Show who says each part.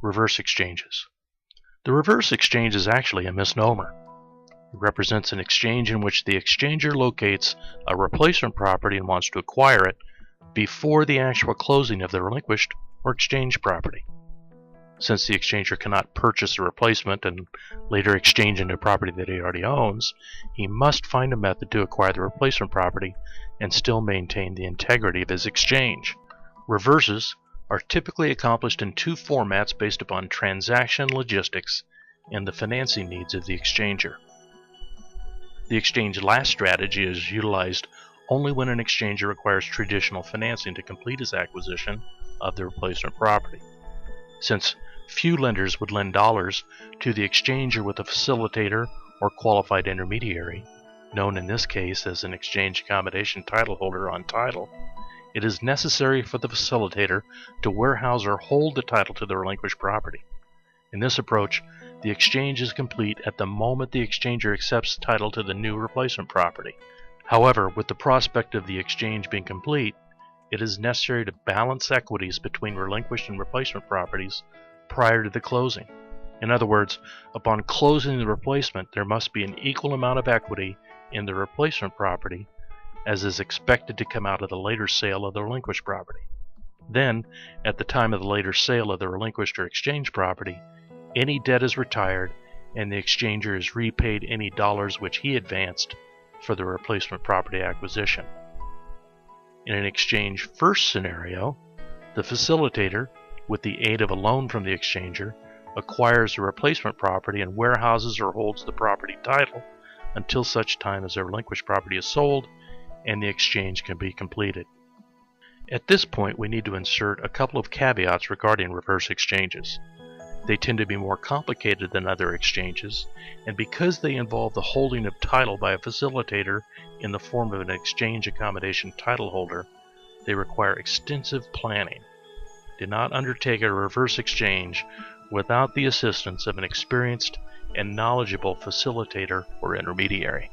Speaker 1: Reverse exchanges. The reverse exchange is actually a misnomer. It represents an exchange in which the exchanger locates a replacement property and wants to acquire it before the actual closing of the relinquished or exchanged property. Since the exchanger cannot purchase a replacement and later exchange into property that he already owns, he must find a method to acquire the replacement property and still maintain the integrity of his exchange. Reverses are typically accomplished in two formats based upon transaction logistics and the financing needs of the exchanger. The exchange last strategy is utilized only when an exchanger requires traditional financing to complete his acquisition of the replacement property. Since few lenders would lend dollars to the exchanger with a facilitator or qualified intermediary, known in this case as an exchange accommodation title holder on title, it is necessary for the facilitator to warehouse or hold the title to the relinquished property. In this approach, the exchange is complete at the moment the exchanger accepts title to the new replacement property. However, with the prospect of the exchange being complete, it is necessary to balance equities between relinquished and replacement properties prior to the closing. In other words, upon closing the replacement, there must be an equal amount of equity in the replacement property as is expected to come out of the later sale of the relinquished property. Then, at the time of the later sale of the relinquished or exchanged property, any debt is retired and the exchanger is repaid any dollars which he advanced for the replacement property acquisition. In an exchange first scenario, the facilitator, with the aid of a loan from the exchanger, acquires the replacement property and warehouses or holds the property title until such time as the relinquished property is sold and the exchange can be completed. At this point, we need to insert a couple of caveats regarding reverse exchanges. They tend to be more complicated than other exchanges, and because they involve the holding of title by a facilitator in the form of an exchange accommodation title holder, they require extensive planning. Do not undertake a reverse exchange without the assistance of an experienced and knowledgeable facilitator or intermediary.